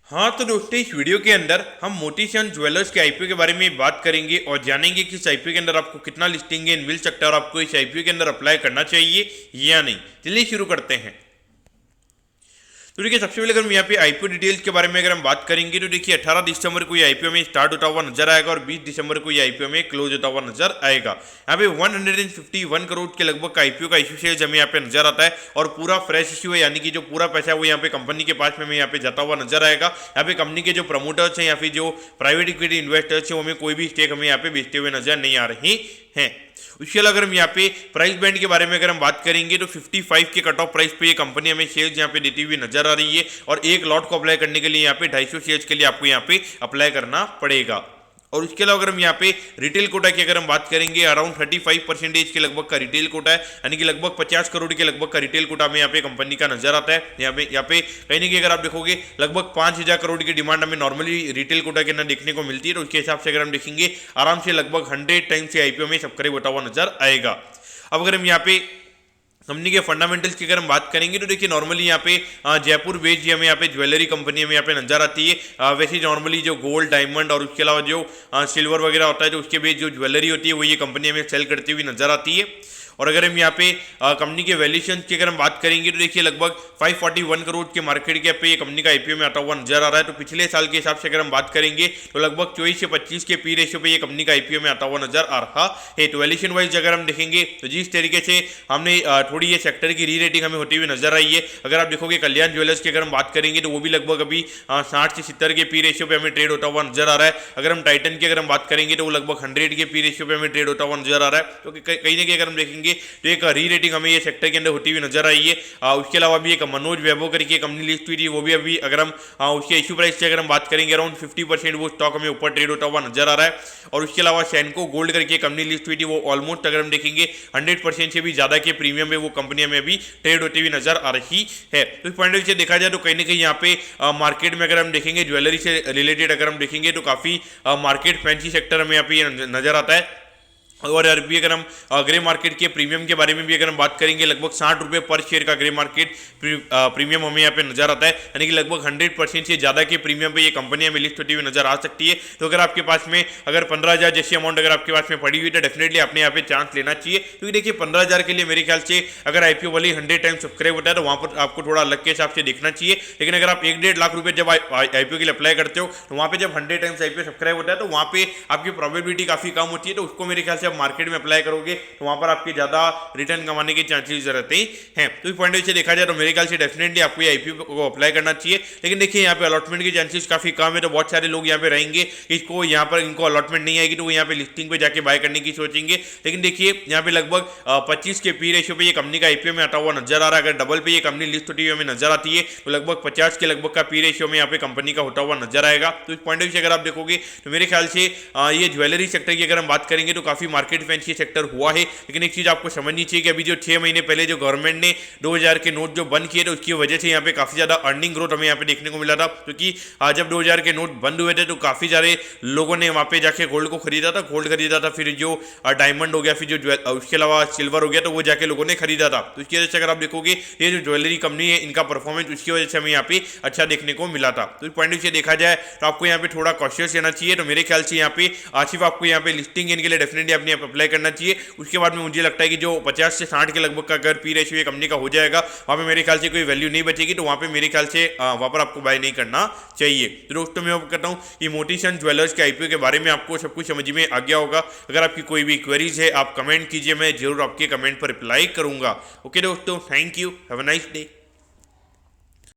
हाँ तो दोस्तों, इस वीडियो के अंदर हम मोती चंद ज्वेलर्स के आईपीओ के बारे में बात करेंगे और जानेंगे कि इस आईपीओ के अंदर आपको कितना लिस्टिंग गेन मिल सकता है और आपको इस आईपीओ के अंदर अप्लाई करना चाहिए या नहीं। चलिए शुरू करते हैं। तो देखिए, सबसे पहले अगर हम यहाँ पे आईपीओ डिटेल्स के बारे में अगर हम बात करेंगे तो देखिए 18 दिसंबर को ये आईपीओ में स्टार्ट होता हुआ नजर आएगा और 20 दिसंबर को ये आईपीओ में क्लोज होता हुआ नजर आएगा। यहाँ पे 151 करोड़ के लगभग का आईपीओ का इशू शेयर हमें यहाँ पे नजर आता है और पूरा फ्रेश इशू है, यानी कि जो पूरा पैसा है वो यहाँ पे कंपनी के पास में हमें यहाँ पे जाता हुआ नजर आएगा। यहाँ पे कंपनी के जो प्रमोटर्स हैं या फिर जो प्राइवेट इक्विटी इन्वेस्टर्स हैं वो हमें कोई भी स्टेक हमें यहाँ पे बेचते हुए नजर नहीं आ रही हैं। उसके अलावा अगर हम यहाँ पे प्राइस बैंड के बारे में अगर हम बात करेंगे तो 55 के कट ऑफ प्राइस पे ये कंपनी हमें शेयर्स यहाँ पे देती हुई नजर आ रही है और एक लॉट को अप्लाई करने के लिए यहाँ पे 250 शेयर्स के लिए आपको यहाँ पे अप्लाई करना पड़ेगा। और उसके अलावा अगर हम यहाँ पे रिटेल कोटा की अगर हम बात करेंगे, अराउंड 35% के लगभग का रिटेल कोटा है, यानी कि लगभग 50 करोड़ के लगभग का रिटेल कोटा हमें यहाँ पे कंपनी का नजर आता है। यहाँ पे कहीं ना कहीं अगर आप देखोगे लगभग 5000 करोड़ की डिमांड हमें नॉर्मली रिटेल कोटा के अंदर देखने को मिलती है। तो उसके हिसाब से अगर हम देखेंगे आराम से लगभग 100 टाइम्स से आईपीओ में सब्सक्राइब होता हुआ नजर आएगा। अब अगर हम यहाँ पे कंपनी के फंडामेंटल्स की अगर हम बात करेंगे तो देखिए नॉर्मली यहाँ पे जयपुर बेस्ड हमें यहाँ पे ज्वेलरी कंपनी हमें यहाँ पे नजर आती है। वैसे नॉर्मली जो गोल्ड, डायमंड और उसके अलावा जो सिल्वर वगैरह होता है, जो उसके बेस्ड जो ज्वेलरी होती है वो ये कंपनी हमें सेल करती हुई नजर आती है। और अगर हम यहाँ पे कंपनी के वैल्यूएशन की अगर हम बात करेंगे तो देखिए लगभग 541 करोड़ के मार्केट कैप पे ये कंपनी का आईपीओ में आता हुआ नजर आ रहा है। तो पिछले साल के हिसाब से अगर हम बात करेंगे तो लगभग 24 से 25 के पी रेशियो पे ये कंपनी का आईपीओ में आता हुआ नजर आ रहा है। तो वैल्यूएशन वाइज अगर हम देखेंगे तो जिस तरीके से हमने थोड़ी ये सेक्टर की री रेटिंग हमें होती हुई नजर आई है। अगर आप देखोगे कल्याण ज्वेलर्स की अगर हम बात करेंगे तो वो भी लगभग अभी 60 से 70 के पी रेशियो पे हमें ट्रेड होता हुआ नजर आ रहा है। अगर हम टाइटन की अगर हम बात करेंगे तो वो लगभग 100 के पी रेशियो पे हमें ट्रेड होता हुआ नजर आ रहा है। तो कहीं ना कहीं अगर हम देखेंगे तो एक रेटिंग हमें ये सेक्टर के अंदर होती हुई नजर आई है। उसके अलावा भी एक मनोज वैभव करके कंपनी लिस्ट हुई थी, वो भी अभी अगर हम उसके इशू प्राइस से अगर हम बात करेंगे अराउंड 50% वो स्टॉक हमें ऊपर ट्रेड होता हुआ नजर आ रहा है। और उसके अलावा सैनको गोल्ड करके कंपनी लिस्ट हुई थी, वो ऑलमोस्ट अगर हम देखेंगे 100% से भी ज्यादा के प्रीमियम में वो कंपनी हमें अभी ट्रेड होती हुई नजर आ रही है। तो इस पॉइंट ऑफ व्यू से देखा जाए तो कहीं ना कहीं यहाँ पे मार्केट में अगर हम देखेंगे ज्वेलरी से रिलेटेड अगर हम देखेंगे तो काफी मार्केट फैंसी सेक्टर हमें यहाँ पे नजर आता है। और अभी अगर हम ग्रे मार्केट के प्रीमियम के बारे में भी अगर हम बात करेंगे, लगभग 60 रुपये पर शेयर का ग्रे मार्केट प्रीमियम हमें यहाँ पे नजर आता है, यानी कि लगभग 100% से ज्यादा के प्रीमियम पे ये कंपनी हमें लिस्ट होती हुई नजर आ सकती है। तो अगर आपके पास में अगर 15,000 जैसी अमाउंट अगर आपके पास में पड़ी हुई तो डेफिनेटली आपने यहाँ पे चांस लेना चाहिए, क्योंकि देखिए 15,000 के लिए मेरे ख्याल से अगर आईपीओ वाली 100 टाइम सब्सक्राइब होता है तो वहाँ पर आपको थोड़ा अलग के हिसाब से देखना चाहिए। लेकिन अगर आप 1-1.5 लाख रुपये जब आईपीओ के लिए अप्लाई करते हो तो वहाँ पे जब 100 टाइम्स आईपीओ सब्सक्राइब होता है तो वहाँ पे आपकी प्रोबेबिलिटी काफी कम होती है। तो उसको मेरे ख्याल से आप मार्केट में अप्लाई करोगे तो वहां पर आपके ज्यादा रिटर्न कमाने के चांसेस रहते हैं। तो इस पॉइंट से देखा जाए तो मेरे ख्याल से डेफिनेटली आपको ये आईपीओ को अप्लाई करना चाहिए। लेकिन देखिए यहाँ पे अलॉटमेंट के चांसेस काफी कम है, तो बहुत सारे लोग यहाँ पे रहेंगे इसको यहाँ पर इनको अलॉटमेंट नहीं आएगी तो वो यहाँ पे लिस्टिंग पे जाके बाय करने की सोचेंगे। लेकिन देखिए यहाँ पे लगभग 25 के पी रेशियो पे ये कंपनी का आईपीओ में आता हुआ नजर आ रहा है। अगर डबल पे ये कंपनी लिस्ट होती हुई हमें नजर आती है तो लगभग 50 के लगभग का पी रेशियो में यहाँ पे कंपनी का होता हुआ नजर आएगा। तो इस पॉइंट से अगर आप देखोगे तो मेरे ख्याल से ये ज्वेलरी सेक्टर की अगर हम बात करेंगे तो काफी मार्केट फैंसी सेक्टर हुआ है। लेकिन एक चीज आपको समझनी चाहिए कि अभी जो 6 महीने पहले जो गवर्नमेंट ने 2000 के नोट जो बंद किए थे उसकी वजह से यहाँ पे काफी ज्यादा अर्निंग ग्रोथ हमें यहाँ पे देखने को मिला था, क्योंकि जब 2000 के नोट बंद हुए थे तो काफी सारे लोगों ने वहां पे जाके गोल्ड को खरीदा था, फिर जो डायमंड हो गया, फिर जो उसके अलावा सिल्वर हो गया तो वो जाके लोगों ने खरीदा था। तो इसकी वजह से अगर आप देखोगे ये जो ज्वेलरी कंपनी है इनका परफॉर्मेंस उसकी वजह से हमें यहाँ पे अच्छा देखने को मिला था। तो इस पॉइंट से देखा जाए तो आपको यहाँ पे थोड़ा कॉशियस रहना चाहिए। तो मेरे ख्याल से यहाँ पे सिर्फ आपको यहाँ पे लिस्टिंग इनके लिए डेफिनेटली अपने अप्लाई करना चाहिए। उसके बाद में मुझे लगता है कि जो 50 से 60 के लगभग का अगर पी रेशियो कंपनी का हो जाएगा वहाँ पे मेरे ख्याल से कोई वैल्यू नहीं बचेगी, तो वहाँ पे मेरे ख्याल से वहाँ पर आपको बाय नहीं करना चाहिए। तो दोस्तों मैं कहता हूँ कि मोती चंद ज्वेलर्स के आईपीओ के बारे में आपको सब कुछ समझ में आ गया होगा। अगर आपकी कोई भी क्वेरीज है आप कमेंट कीजिए, मैं जरूर आपके कमेंट पर रिप्लाई करूंगा। ओके दोस्तों, thank you, have a nice day.